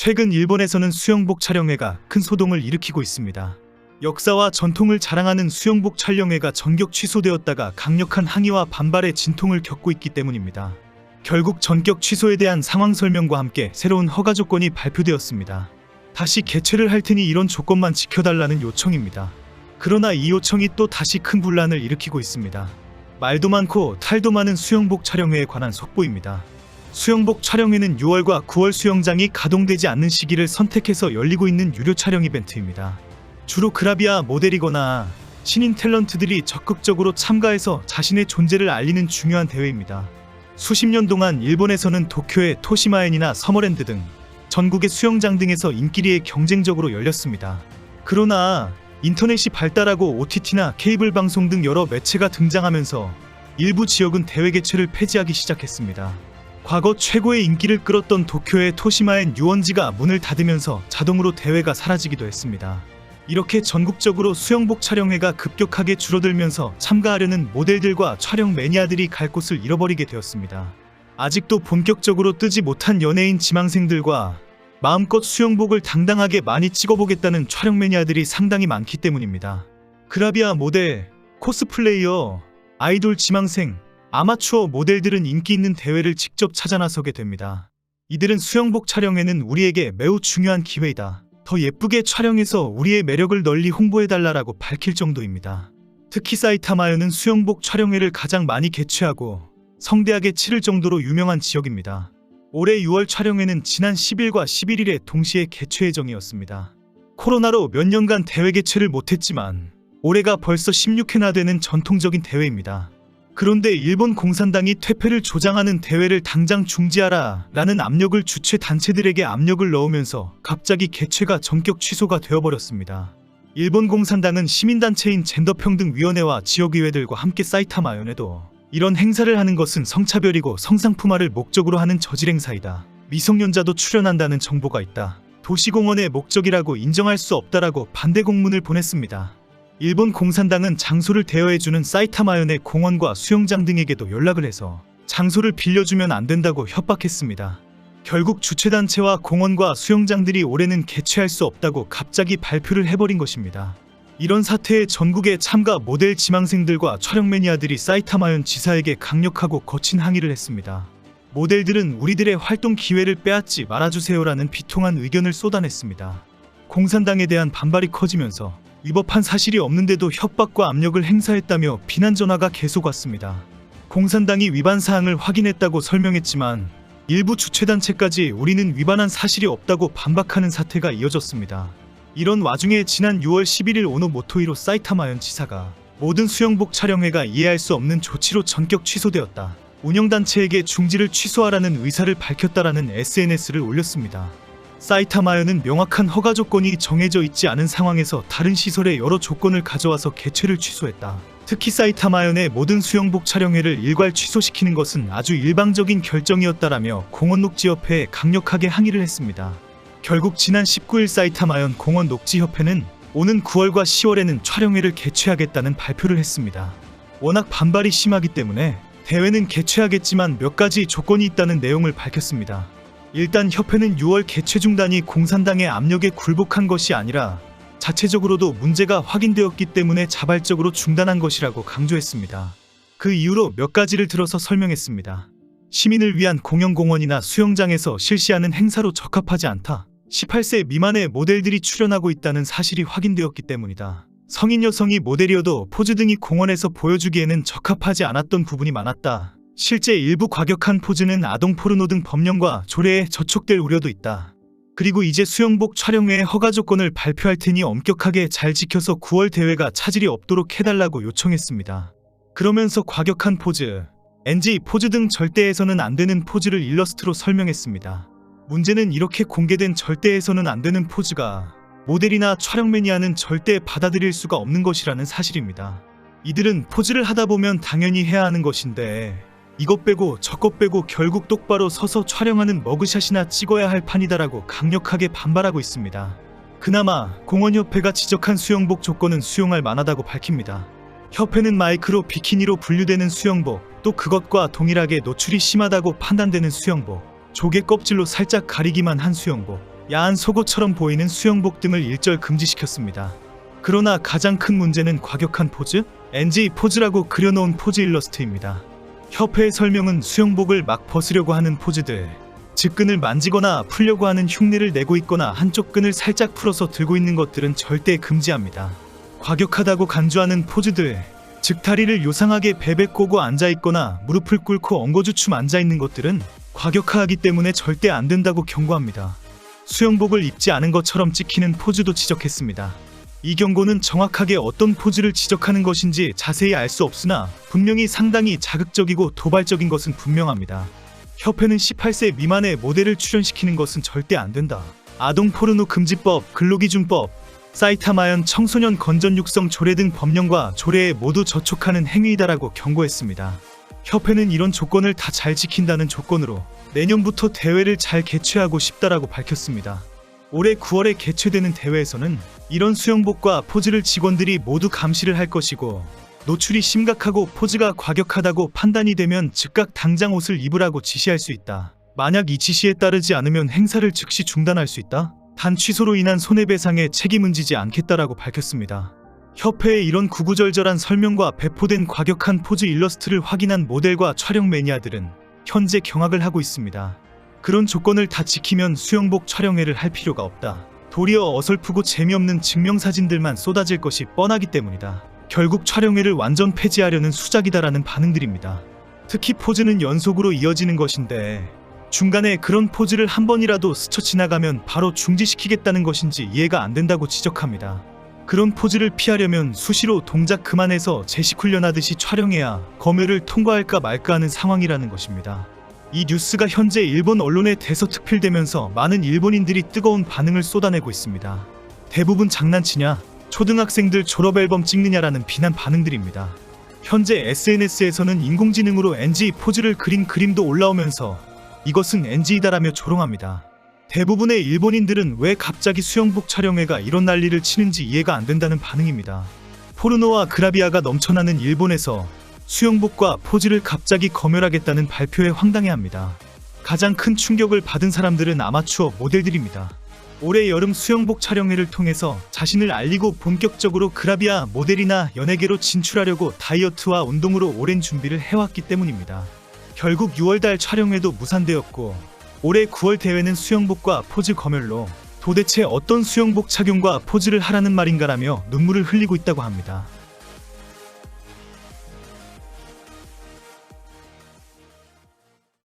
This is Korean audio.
최근 일본에서는 수영복 촬영회가 큰 소동을 일으키고 있습니다. 역사와 전통을 자랑하는 수영복 촬영회가 전격 취소되었다가 강력한 항의와 반발의 진통을 겪고 있기 때문입니다. 결국 전격 취소에 대한 상황 설명과 함께 새로운 허가 조건이 발표되었습니다. 다시 개최를 할 테니 이런 조건만 지켜달라는 요청입니다. 그러나 이 요청이 또 다시 큰 분란을 일으키고 있습니다. 말도 많고 탈도 많은 수영복 촬영회에 관한 속보입니다. 수영복 촬영회는 6월과 9월 수영장이 가동되지 않는 시기를 선택해서 열리고 있는 유료 촬영 이벤트입니다. 주로 그라비아 모델이거나 신인 탤런트들이 적극적으로 참가해서 자신의 존재를 알리는 중요한 대회입니다. 수십 년 동안 일본에서는 도쿄의 토시마엔이나 서머랜드 등 전국의 수영장 등에서 인기리에 경쟁적으로 열렸습니다. 그러나 인터넷이 발달하고 OTT나 케이블 방송 등 여러 매체가 등장하면서 일부 지역은 대회 개최를 폐지하기 시작했습니다. 과거 최고의 인기를 끌었던 도쿄의 토시마엔 유원지가 문을 닫으면서 자동으로 대회가 사라지기도 했습니다. 이렇게 전국적으로 수영복 촬영회가 급격하게 줄어들면서 참가하려는 모델들과 촬영 매니아들이 갈 곳을 잃어버리게 되었습니다. 아직도 본격적으로 뜨지 못한 연예인 지망생들과 마음껏 수영복을 당당하게 많이 찍어보겠다는 촬영 매니아들이 상당히 많기 때문입니다. 그라비아 모델, 코스플레이어, 아이돌 지망생, 아마추어 모델들은 인기 있는 대회를 직접 찾아 나서게 됩니다. 이들은 수영복 촬영회는 우리에게 매우 중요한 기회이다. 더 예쁘게 촬영해서 우리의 매력을 널리 홍보해달라고 밝힐 정도입니다. 특히 사이타마현은 수영복 촬영회를 가장 많이 개최하고 성대하게 치를 정도로 유명한 지역입니다. 올해 6월 촬영회는 지난 10일과 11일에 동시에 개최 예정이었습니다. 코로나로 몇 년간 대회 개최를 못했지만 올해가 벌써 16회나 되는 전통적인 대회입니다. 그런데 일본 공산당이 퇴폐를 조장하는 대회를 당장 중지하라 라는 압력을 주최 단체들에게 압력을 넣으면서 갑자기 개최가 전격 취소가 되어버렸습니다. 일본 공산당은 시민단체인 젠더평등위원회와 지역의회들과 함께 사이타마현에도 이런 행사를 하는 것은 성차별이고 성상품화를 목적으로 하는 저질 행사이다. 미성년자도 출연한다는 정보가 있다. 도시공원의 목적이라고 인정할 수 없다라고 반대 공문을 보냈습니다. 일본 공산당은 장소를 대여해주는 사이타마현의 공원과 수영장 등에게도 연락을 해서 장소를 빌려주면 안 된다고 협박했습니다. 결국 주최단체와 공원과 수영장들이 올해는 개최할 수 없다고 갑자기 발표를 해버린 것입니다. 이런 사태에 전국의 참가 모델 지망생들과 촬영 매니아들이 사이타마현 지사에게 강력하고 거친 항의를 했습니다. 모델들은 우리들의 활동 기회를 빼앗지 말아주세요라는 비통한 의견을 쏟아냈습니다. 공산당에 대한 반발이 커지면서 위법한 사실이 없는데도 협박과 압력을 행사했다며 비난 전화가 계속 왔습니다. 공산당이 위반 사항을 확인했다고 설명했지만 일부 주최단체까지 우리는 위반한 사실이 없다고 반박하는 사태가 이어졌습니다. 이런 와중에 지난 6월 11일 오노 모토히로 사이타마현 지사가 모든 수영복 촬영회가 이해할 수 없는 조치로 전격 취소되었다. 운영단체에게 중지를 취소하라는 의사를 밝혔다라는 SNS를 올렸습니다. 사이타마현은 명확한 허가 조건이 정해져 있지 않은 상황에서 다른 시설에 여러 조건을 가져와서 개최를 취소했다. 특히 사이타마현의 모든 수영복 촬영회를 일괄 취소시키는 것은 아주 일방적인 결정이었다라며 공원녹지협회에 강력하게 항의를 했습니다. 결국 지난 19일 사이타마현 공원녹지협회는 오는 9월과 10월에는 촬영회를 개최하겠다는 발표를 했습니다. 워낙 반발이 심하기 때문에 대회는 개최하겠지만 몇 가지 조건이 있다는 내용을 밝혔습니다. 일단 협회는 6월 개최 중단이 공산당의 압력에 굴복한 것이 아니라 자체적으로도 문제가 확인되었기 때문에 자발적으로 중단한 것이라고 강조했습니다. 그 이유로 몇 가지를 들어서 설명했습니다. 시민을 위한 공영공원이나 수영장에서 실시하는 행사로 적합하지 않다. 18세 미만의 모델들이 출연하고 있다는 사실이 확인되었기 때문이다. 성인 여성이 모델이어도 포즈 등이 공원에서 보여주기에는 적합하지 않았던 부분이 많았다. 실제 일부 과격한 포즈는 아동 포르노 등 법령과 조례에 저촉될 우려도 있다. 그리고 이제 수영복 촬영회의 허가 조건을 발표할 테니 엄격하게 잘 지켜서 9월 대회가 차질이 없도록 해달라고 요청했습니다. 그러면서 과격한 포즈, NG 포즈 등 절대해서는 안 되는 포즈를 일러스트로 설명했습니다. 문제는 이렇게 공개된 절대해서는 안 되는 포즈가 모델이나 촬영 매니아는 절대 받아들일 수가 없는 것이라는 사실입니다. 이들은 포즈를 하다 보면 당연히 해야 하는 것인데 이것 빼고 저것 빼고 결국 똑바로 서서 촬영하는 머그샷이나 찍어야 할 판이다라고 강력하게 반발하고 있습니다. 그나마 공원협회가 지적한 수영복 조건은 수용할 만하다고 밝힙니다. 협회는 마이크로 비키니로 분류되는 수영복, 또 그것과 동일하게 노출이 심하다고 판단되는 수영복, 조개 껍질로 살짝 가리기만 한 수영복, 야한 속옷처럼 보이는 수영복 등을 일절 금지시켰습니다. 그러나 가장 큰 문제는 과격한 포즈? NG 포즈라고 그려놓은 포즈 일러스트입니다. 협회의 설명은 수영복을 막 벗으려고 하는 포즈들, 즉 끈을 만지거나 풀려고 하는 흉내를 내고 있거나 한쪽 끈을 살짝 풀어서 들고 있는 것들은 절대 금지합니다. 과격하다고 간주하는 포즈들, 즉 다리를 요상하게 베베 꼬고 앉아있거나 무릎을 꿇고 엉거주춤 앉아있는 것들은 과격하기 때문에 절대 안 된다고 경고합니다. 수영복을 입지 않은 것처럼 찍히는 포즈도 지적했습니다. 이 경고는 정확하게 어떤 포즈를 지적하는 것인지 자세히 알 수 없으나 분명히 상당히 자극적이고 도발적인 것은 분명합니다. 협회는 18세 미만의 모델을 출연시키는 것은 절대 안 된다. 아동 포르노 금지법, 근로기준법, 사이타마현 청소년 건전 육성 조례 등 법령과 조례에 모두 저촉하는 행위이다라고 경고했습니다. 협회는 이런 조건을 다 잘 지킨다는 조건으로 내년부터 대회를 잘 개최하고 싶다라고 밝혔습니다. 올해 9월에 개최되는 대회에서는 이런 수영복과 포즈를 직원들이 모두 감시를 할 것이고, 노출이 심각하고 포즈가 과격하다고 판단이 되면 즉각 당장 옷을 입으라고 지시할 수 있다. 만약 이 지시에 따르지 않으면 행사를 즉시 중단할 수 있다. 단 취소로 인한 손해배상에 책임은 지지 않겠다라고 밝혔습니다. 협회의 이런 구구절절한 설명과 배포된 과격한 포즈 일러스트를 확인한 모델과 촬영 매니아들은 현재 경악을 하고 있습니다. 그런 조건을 다 지키면 수영복 촬영회를 할 필요가 없다. 도리어 어설프고 재미없는 증명사진들만 쏟아질 것이 뻔하기 때문이다. 결국 촬영회를 완전 폐지하려는 수작이다라는 반응들입니다. 특히 포즈는 연속으로 이어지는 것인데 중간에 그런 포즈를 한 번이라도 스쳐 지나가면 바로 중지시키겠다는 것인지 이해가 안 된다고 지적합니다. 그런 포즈를 피하려면 수시로 동작 그만해서 제식 훈련하듯이 촬영해야 검열을 통과할까 말까 하는 상황이라는 것입니다. 이 뉴스가 현재 일본 언론에 대서특필되면서 많은 일본인들이 뜨거운 반응을 쏟아내고 있습니다. 대부분 장난치냐? 초등학생들 졸업앨범 찍느냐라는 비난 반응들입니다. 현재 SNS에서는 인공지능으로 NG 포즈를 그린 그림도 올라오면서 이것은 NG이다라며 조롱합니다. 대부분의 일본인들은 왜 갑자기 수영복 촬영회가 이런 난리를 치는지 이해가 안 된다는 반응입니다. 포르노와 그라비아가 넘쳐나는 일본에서 수영복과 포즈를 갑자기 검열하겠다는 발표에 황당해합니다. 가장 큰 충격을 받은 사람들은 아마추어 모델들입니다. 올해 여름 수영복 촬영회를 통해서 자신을 알리고 본격적으로 그라비아 모델이나 연예계로 진출하려고 다이어트와 운동으로 오랜 준비를 해왔기 때문입니다. 결국 6월달 촬영회도 무산되었고 올해 9월 대회는 수영복과 포즈 검열로 도대체 어떤 수영복 착용과 포즈를 하라는 말인가라며 눈물을 흘리고 있다고 합니다.